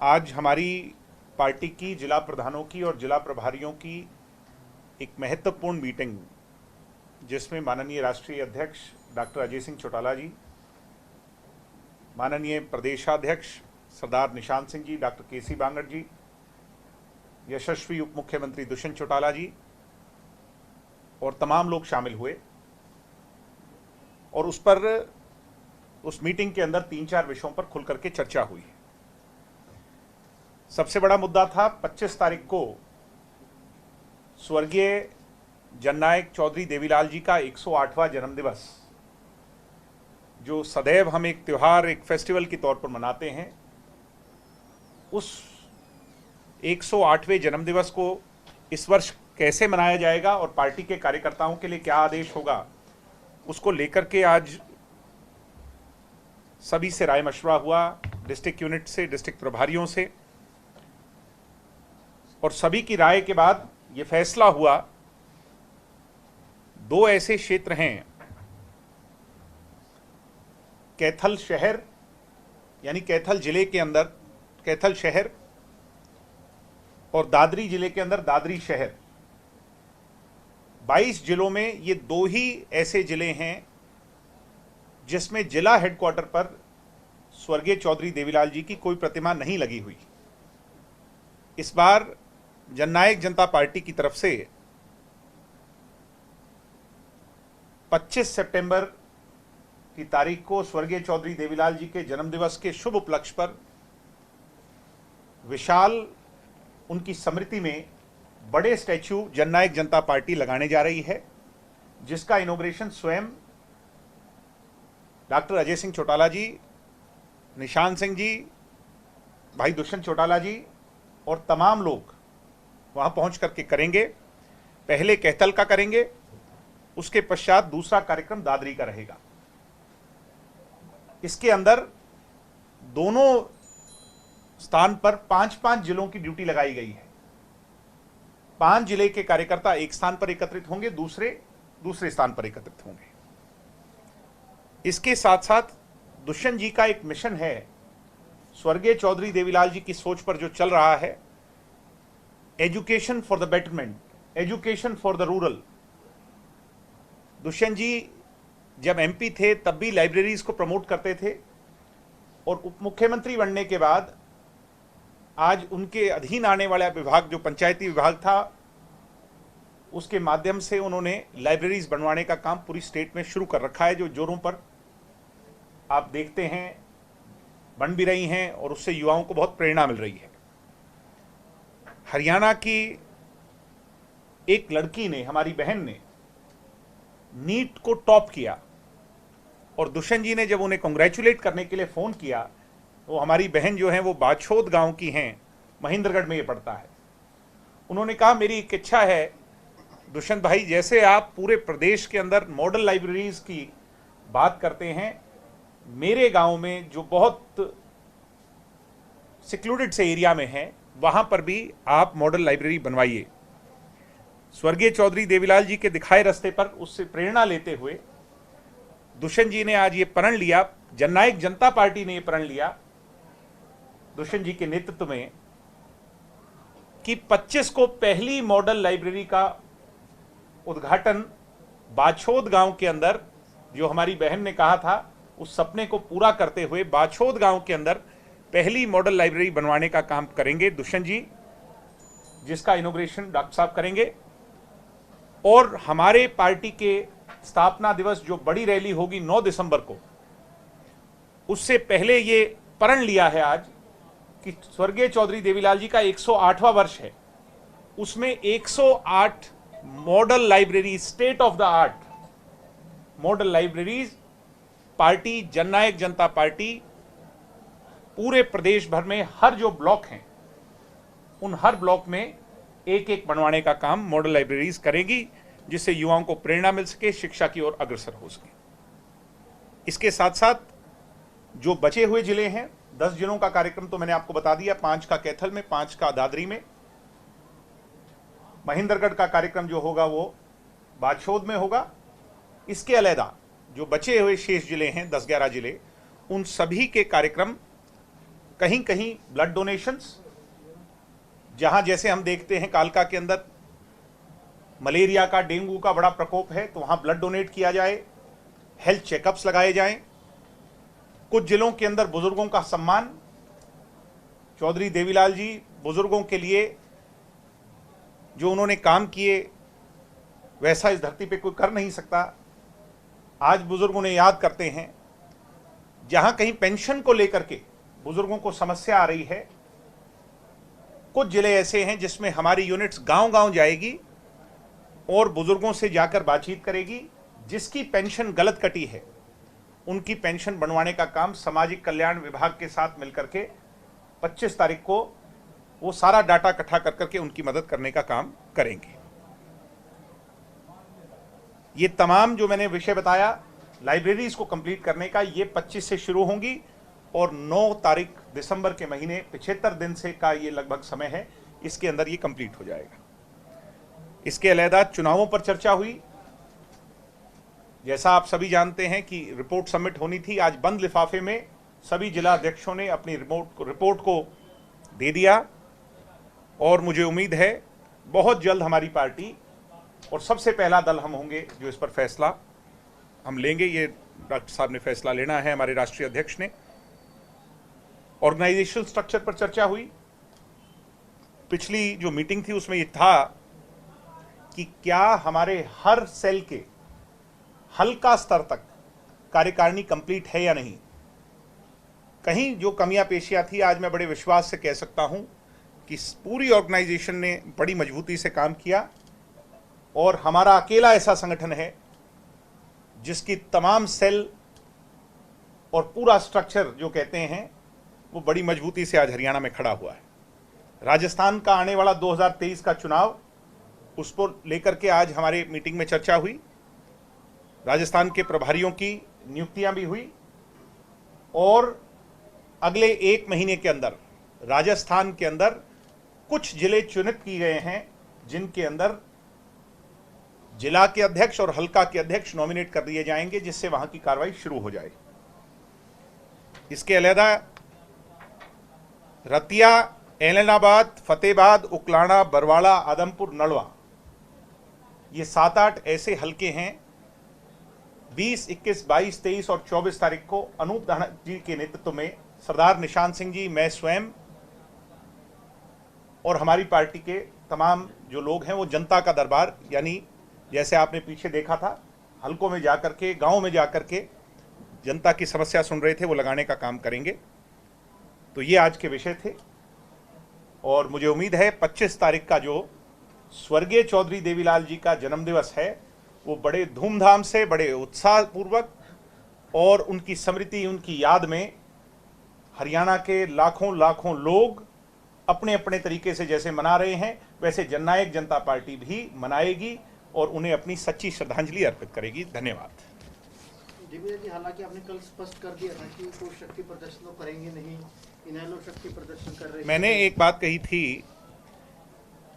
आज हमारी पार्टी की जिला प्रधानों की और जिला प्रभारियों की एक महत्वपूर्ण मीटिंग, जिसमें माननीय राष्ट्रीय अध्यक्ष डॉक्टर अजय सिंह चौटाला जी, माननीय प्रदेशाध्यक्ष सरदार निशांत सिंह जी, डॉक्टर केसी बांगड़ जी, यशस्वी उप मुख्यमंत्री दुष्यंत चौटाला जी और तमाम लोग शामिल हुए। और उस मीटिंग के अंदर 3-4 विषयों पर खुल करके चर्चा हुई। सबसे बड़ा मुद्दा था 25 तारीख को स्वर्गीय जननायक चौधरी देवीलाल जी का 108वां जन्मदिवस, जो सदैव हम एक त्यौहार, एक फेस्टिवल के तौर पर मनाते हैं, उस 108वें जन्मदिवस को इस वर्ष कैसे मनाया जाएगा और पार्टी के कार्यकर्ताओं के लिए क्या आदेश होगा, उसको लेकर के आज सभी से राय मशवरा हुआ, डिस्ट्रिक्ट यूनिट से, डिस्ट्रिक्ट प्रभारियों से, और सभी की राय के बाद ये फैसला हुआ। 2 ऐसे क्षेत्र हैं, कैथल शहर यानी कैथल जिले के अंदर कैथल शहर और दादरी जिले के अंदर दादरी शहर। 22 जिलों में ये 2 ही ऐसे जिले हैं जिसमें जिला हेडक्वार्टर पर स्वर्गीय चौधरी देवीलाल जी की कोई प्रतिमा नहीं लगी हुई। इस बार जननायक जनता पार्टी की तरफ से 25 सितंबर की तारीख को स्वर्गीय चौधरी देवीलाल जी के जन्मदिवस के शुभ उपलक्ष्य पर विशाल उनकी स्मृति में बड़े स्टैच्यू जननायक जनता पार्टी लगाने जा रही है, जिसका इनॉग्रेशन स्वयं डॉक्टर अजय सिंह चौटाला जी, निशांत सिंह जी, भाई दुष्यंत चौटाला जी और तमाम लोग वहां पहुंच करके करेंगे। पहले कैथल का करेंगे, उसके पश्चात दूसरा कार्यक्रम दादरी का रहेगा। इसके अंदर दोनों स्थान पर 5-5 जिलों की ड्यूटी लगाई गई है। 5 जिले के कार्यकर्ता एक स्थान पर एकत्रित होंगे, दूसरे स्थान पर एकत्रित होंगे। इसके साथ साथ दुष्यंत जी का एक मिशन है, स्वर्गीय चौधरी देवीलाल जी की सोच पर जो चल रहा है, education for the betterment, education for the rural. Dushyant ji जब एमपी थे तब भी लाइब्रेरीज को प्रमोट करते थे, और उप मुख्यमंत्री बनने के बाद आज उनके अधीन आने वाला विभाग जो पंचायती विभाग था, उसके माध्यम से उन्होंने लाइब्रेरीज बनवाने का काम पूरी स्टेट में शुरू कर रखा है, जो जोरों पर आप देखते हैं बन भी रही हैं और उससे युवाओं को बहुत प्रेरणा मिल रही है। हरियाणा की एक लड़की ने, हमारी बहन ने, नीट को टॉप किया, और दुष्यंत जी ने जब उन्हें कांग्रेचुलेट करने के लिए फोन किया, वो हमारी बहन जो है वो बाछोद गांव की हैं, महेंद्रगढ़ में ये पड़ता है। उन्होंने कहा मेरी एक इच्छा है दुष्यंत भाई, जैसे आप पूरे प्रदेश के अंदर मॉडल लाइब्रेरीज की बात करते हैं, मेरे गांव में जो बहुत सिक्लूडेड से एरिया में है, वहां पर भी आप मॉडल लाइब्रेरी बनवाइए। स्वर्गीय चौधरी देवीलाल जी के दिखाए रास्ते पर उससे प्रेरणा लेते हुए दुष्यंत जी ने आज ये प्रण लिया, जननायक जनता पार्टी ने ये प्रण लिया दुष्यंत जी के नेतृत्व में, कि 25 को पहली मॉडल लाइब्रेरी का उद्घाटन बाछोद गांव के अंदर, जो हमारी बहन ने कहा था, उस सपने को पूरा करते हुए बाछोद गांव के अंदर पहली मॉडल लाइब्रेरी बनवाने का काम करेंगे दुष्यंत जी, जिसका इनॉग्रेशन डॉक्टर साहब करेंगे। और हमारे पार्टी के स्थापना दिवस जो बड़ी रैली होगी 9 दिसंबर को, उससे पहले ये प्रण लिया है आज कि स्वर्गीय चौधरी देवीलाल जी का 108वां वर्ष है, उसमें 108 model library, state of the art model libraries party, Jannayak Janta Party पूरे प्रदेश भर में हर जो ब्लॉक हैं, उन हर ब्लॉक में एक बनवाने का काम मॉडल लाइब्रेरीज करेगी, जिससे युवाओं को प्रेरणा मिल सके, शिक्षा की ओर अग्रसर हो सके। इसके साथ साथ जो बचे हुए जिले हैं, 10 जिलों का कार्यक्रम तो मैंने आपको बता दिया, 5 का कैथल में, 5 का दादरी में। महेंद्रगढ़ का कार्यक्रम जो होगा वो बाछोद में होगा। इसके अलग जो बचे हुए शेष जिले हैं, 10-11 जिले, उन सभी के कार्यक्रम कहीं कहीं ब्लड डोनेशंस, जहां जैसे हम देखते हैं कालका के अंदर मलेरिया का, डेंगू का बड़ा प्रकोप है, तो वहां ब्लड डोनेट किया जाए, हेल्थ चेकअप्स लगाए जाएं। कुछ जिलों के अंदर बुजुर्गों का सम्मान, चौधरी देवीलाल जी बुजुर्गों के लिए जो उन्होंने काम किए वैसा इस धरती पे कोई कर नहीं सकता। आज बुजुर्ग उन्हें याद करते हैं। जहां कहीं पेंशन को लेकर के बुजुर्गों को समस्या आ रही है, कुछ जिले ऐसे हैं जिसमें हमारी यूनिट्स गांव-गांव जाएगी और बुजुर्गों से जाकर बातचीत करेगी। जिसकी पेंशन गलत कटी है उनकी पेंशन बनवाने का काम सामाजिक कल्याण विभाग के साथ मिलकर के 25 तारीख को वो सारा डाटा इकट्ठा कर करके उनकी मदद करने का काम करेंगे। ये तमाम जो मैंने विषय बताया लाइब्रेरीज को कंप्लीट करने का, ये 25 से शुरू होंगी और 9 तारीख दिसंबर के महीने 75 दिन से का ये लगभग समय है, इसके अंदर ये कंप्लीट हो जाएगा। इसके अलहदा चुनावों पर चर्चा हुई। जैसा आप सभी जानते हैं कि रिपोर्ट सबमिट होनी थी, आज बंद लिफाफे में सभी जिला अध्यक्षों ने अपनी रिपोर्ट को दे दिया और मुझे उम्मीद है बहुत जल्द हमारी पार्टी और सबसे पहला दल हम होंगे जो इस पर फैसला हम लेंगे। ये डॉक्टर साहब ने फैसला लेना है, हमारे राष्ट्रीय अध्यक्ष ने। ऑर्गेनाइजेशन स्ट्रक्चर पर चर्चा हुई। पिछली जो मीटिंग थी उसमें यह था कि क्या हमारे हर सेल के हल्का स्तर तक कार्यकारिणी कंप्लीट है या नहीं। कहीं जो कमियां पेशियां थी, आज मैं बड़े विश्वास से कह सकता हूं कि पूरी ऑर्गेनाइजेशन ने बड़ी मजबूती से काम किया और हमारा अकेला ऐसा संगठन है जिसकी तमाम सेल और पूरा स्ट्रक्चर जो कहते हैं वो बड़ी मजबूती से आज हरियाणा में खड़ा हुआ है। राजस्थान का आने वाला 2023 का चुनाव, उस पर लेकर के आज हमारी मीटिंग में चर्चा हुई। राजस्थान के प्रभारियों की नियुक्तियां भी हुई और अगले 1 महीने के अंदर राजस्थान के अंदर कुछ जिले चिन्हित किए गए हैं जिनके अंदर जिला के अध्यक्ष और हल्का के अध्यक्ष नॉमिनेट कर दिए जाएंगे, जिससे वहां की कार्रवाई शुरू हो जाए। इसके अलहदा रतिया, ऐलनाबाद, फतेहाबाद, उकलाना, बरवाड़ा, आदमपुर, नलवा, ये 7-8 ऐसे हल्के हैं। 20, 21, 22, 23 और 24 तारीख को अनूप धाना जी के नेतृत्व में सरदार निशान सिंह जी, मैं स्वयं और हमारी पार्टी के तमाम जो लोग हैं वो जनता का दरबार, यानी जैसे आपने पीछे देखा था, हल्कों में जाकर के, गांव में जाकर के जनता की समस्या सुन रहे थे, वो लगाने का काम करेंगे। तो ये आज के विषय थे और मुझे उम्मीद है 25 तारीख का जो स्वर्गीय चौधरी देवीलाल जी का जन्मदिवस है वो बड़े धूमधाम से, बड़े उत्साहपूर्वक और उनकी स्मृति, उनकी याद में हरियाणा के लाखों लाखों लोग अपने अपने तरीके से जैसे मना रहे हैं वैसे जननायक जनता पार्टी भी मनाएगी और उन्हें अपनी सच्ची श्रद्धांजलि अर्पित करेगी। धन्यवाद। जी, हालांकि आपने कल स्पष्ट कर दिया था कि कोई शक्ति प्रदर्शन तो करेंगे नहीं, इन्हें लोग शक्ति प्रदर्शन कर रहे हैं। मैंने एक बात कही थी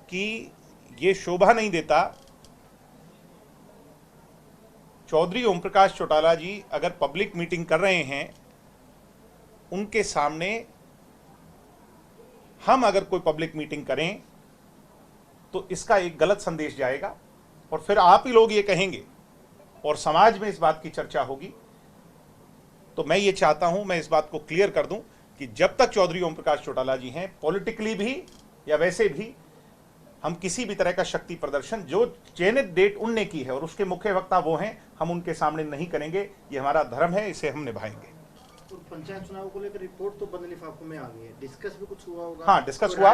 कि ये शोभा नहीं देता, चौधरी ओम प्रकाश चौटाला जी अगर पब्लिक मीटिंग कर रहे हैं, उनके सामने हम अगर कोई पब्लिक मीटिंग करें तो इसका एक गलत संदेश जाएगा और फिर आप ही लोग ये कहेंगे और समाज में इस बात की चर्चा होगी। तो मैं ये चाहता हूं, मैं इस बात को क्लियर कर दूं कि जब तक चौधरी ओम प्रकाश चौटाला जी हैं, पॉलिटिकली भी या वैसे भी, हम किसी भी तरह का शक्ति प्रदर्शन जो चयनित डेट उनने की है और उसके मुख्य वक्ता वो हैं, हम उनके सामने नहीं करेंगे। ये हमारा धर्म है, इसे हम निभाएंगे। तो पंचायत चुनाव को लेकर रिपोर्ट तो बंद लिफाफे में आ गई है, डिस्कस भी कुछ हुआ होगा? हाँ, डिस्कस हुआ,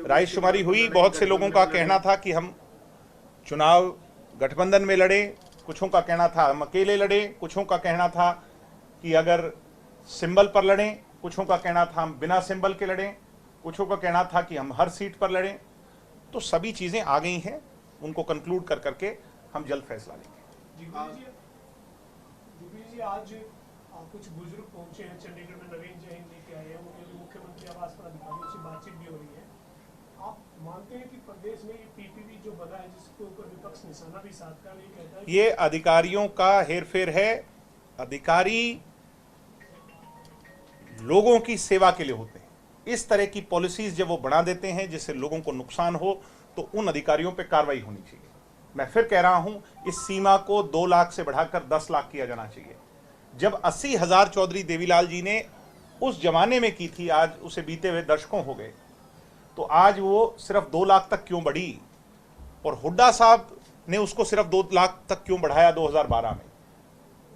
रायशुमारी हुई। बहुत से लोगों का कहना था कि हम चुनाव गठबंधन में लड़े, कुछों का कहना था हम अकेले लड़े, कुछों का कहना था कि अगर सिंबल पर लड़ें, कुछों का कहना था हम बिना सिंबल के लड़ें, कुछों का कहना था कि हम हर सीट पर लड़ें। तो सभी चीजें आ गई हैं, उनको कंक्लूड कर करके हम जल्द फैसला लेंगे। जी, आज कुछ बुजुर्ग पहुंचे हैं चंडीगढ़ में, नवीन जैन लेके आए हैं, उनके मुख्यमंत्री आवास पर अधिकारियों से बातचीत भी हो रही है। आप मानते हैं कि प्रदेश में ये पीपीवी जो बना है जिसके ऊपर विपक्ष निशाना भी साधता है, ये कहता है ये अधिकारियों का हेरफेर है। अधिकारी लोगों की सेवा के लिए होते हैं, इस तरह की पॉलिसीज जब वो बना देते हैं जिससे लोगों को नुकसान हो, तो उन अधिकारियों पे कार्रवाई होनी चाहिए। मैं फिर कह रहा हूं, इस सीमा को 2 लाख से बढ़ाकर 10 लाख किया जाना चाहिए। जब 80,000 चौधरी देवीलाल जी ने उस जमाने में की थी, आज उसे बीते हुए दशकों हो गए, तो आज वो सिर्फ 2 लाख तक क्यों बढ़ी? और हुड्डा साहब ने उसको सिर्फ 2 लाख तक क्यों बढ़ाया 2012 में?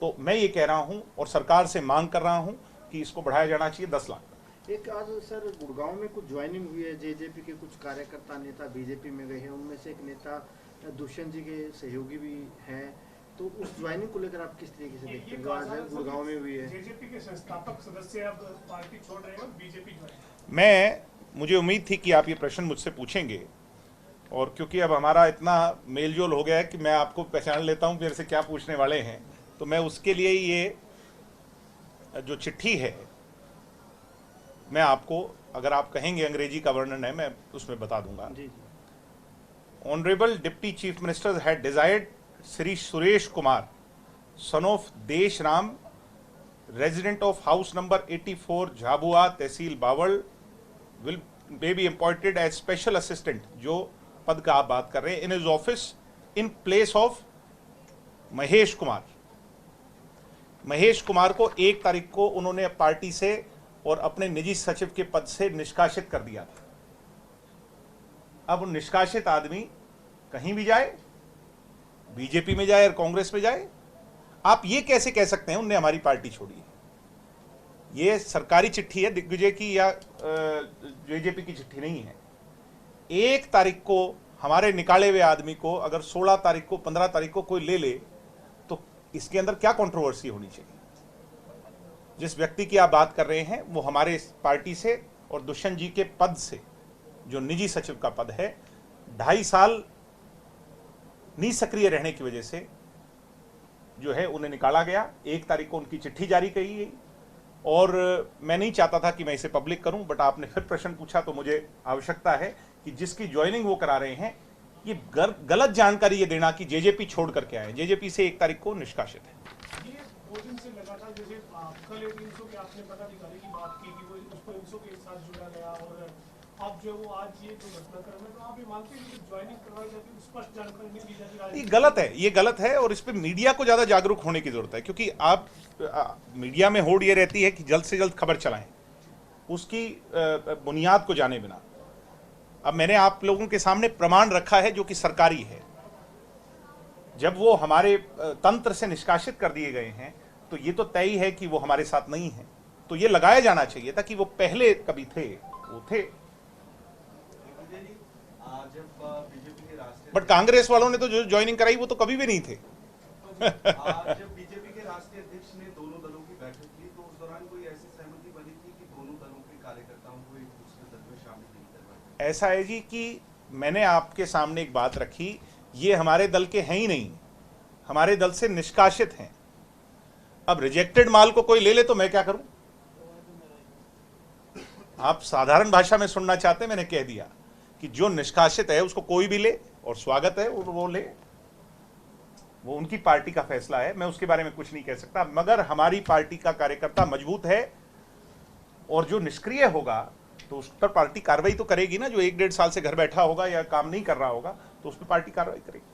तो मैं ये कह रहा हूं और सरकार से मांग कर रहा हूं कि इसको बढ़ाया जाना चाहिए 10 लाख तक। एक आज सर गुड़गांव में कुछ ज्वाइनिंग हुई है, जेजेपी के कुछ कार्यकर्ता नेता बीजेपी में गए हैं, उनमें से एक नेता दुष्यंत जी के सहयोगी भी हैं, तो उस ज्वाइनिंग को लेकर आप किस तरीके से देखते हैं जो आज गुड़गांव में हुई है? जेजेपी के संस्थापक सदस्य अब पार्टी छोड़ रहे हैं और बीजेपी मैं मुझे उम्मीद थी कि आप ये प्रश्न मुझसे पूछेंगे, और क्योंकि अब हमारा इतना मेलजोल हो गया है कि मैं आपको पहचान लेता हूं मेरे से क्या पूछने वाले हैं, तो मैं उसके लिए ये जो चिट्ठी है मैं आपको, अगर आप कहेंगे अंग्रेजी का वर्णन है, मैं उसमें बता दूंगा। जी। Honourable deputy chief minister had desired Shri Suresh Kumar, son of Desh Ram, resident of house number 84 Jhabua, tehsil Bawal, will may be appointed as special assistant, जो पद का आप बात कर रहे हैं, in his office in place of Mahesh Kumar. Mahesh Kumar को 1 तारीख को उन्होंने पार्टी से और अपने निजी सचिव के पद से निष्कासित कर दिया था। अब निष्कासित आदमी कहीं भी जाए, बीजेपी में जाए और कांग्रेस में जाए, आप ये कैसे कह सकते हैं उनने हमारी पार्टी छोड़ी है? ये सरकारी चिट्ठी है दिग्विजय की या जेजेपी की चिट्ठी नहीं है। 1 तारीख को हमारे निकाले हुए आदमी को अगर 16 तारीख को 15 तारीख को कोई ले ले, तो इसके अंदर क्या कंट्रोवर्सी होनी चाहिए? जिस व्यक्ति की आप बात कर रहे हैं वो हमारे पार्टी से और दुष्यंत जी के पद से, जो निजी सचिव का पद है, 2.5 साल निष्क्रिय रहने की वजह से जो है उन्हें निकाला गया। 1 तारीख को उनकी चिट्ठी जारी की गई, और मैं नहीं चाहता था कि मैं इसे पब्लिक करूं, बट आपने फिर प्रश्न पूछा तो मुझे आवश्यकता है कि जिसकी ज्वाइनिंग वो करा रहे हैं, ये गलत जानकारी ये देना कि जेजेपी छोड़ करके आए। जेजेपी से 1 तारीख को निष्कासित है। ये 2 दिन से लगातार, जैसे कल एक इंसो के आपने पदाधिकारी की बात की कि वो उसको इंसो के साथ जुड़ा गया, और अब जो वो आज ये जो घटनाक्रम है, तो आप ये मानते हैं कि ज्वाइनिंग करवाई जाती है, स्पष्ट जानकारी नहीं दी जाती? ये गलत है, ये गलत है, और इस पर मीडिया को ज्यादा जागरूक होने की जरूरत है, क्योंकि आप मीडिया में होड़ ये रहती है कि जल्द से जल्द खबर चलाएं, उसकी बुनियाद को जाने बिना। अब मैंने आप लोगों के सामने प्रमाण रखा है जो कि सरकारी है। जब वो हमारे तंत्र से निष्कासित कर दिए गए हैं, तो ये तो तय है कि वो हमारे साथ नहीं है, तो ये लगाया जाना चाहिए था कि वो पहले कभी थे, वो थे। बट कांग्रेस वालों ने तो जो ज्वाइनिंग कराई वो तो कभी भी नहीं थे। जब बीजेपी के राष्ट्रीय अध्यक्ष ने दोनों दलों की बैठक की, तो उस दौरान कोई ऐसी सहमति बनी थी कि दोनों दलों के कार्यकर्ताओं को एक दूसरे दल में शामिल नहीं करवाया? ऐसा है जी कि मैंने आपके सामने एक बात रखी, ये हमारे दल के हैं ही नहीं, हमारे दल से निष्कासित हैं। अब रिजेक्टेड माल को कोई ले ले तो मैं क्या करूं? आप साधारण भाषा में सुनना चाहते हैं, मैंने कह दिया कि जो निष्कासित है उसको कोई भी ले, और स्वागत है वो ले, वो उनकी पार्टी का फैसला है, मैं उसके बारे में कुछ नहीं कह सकता। मगर हमारी पार्टी का कार्यकर्ता मजबूत है, और जो निष्क्रिय होगा तो उस पर पार्टी कार्रवाई तो करेगी ना। जो 1-1.5 साल से घर बैठा होगा या काम नहीं कर रहा होगा, तो उस पर पार्टी कार्रवाई करेगी।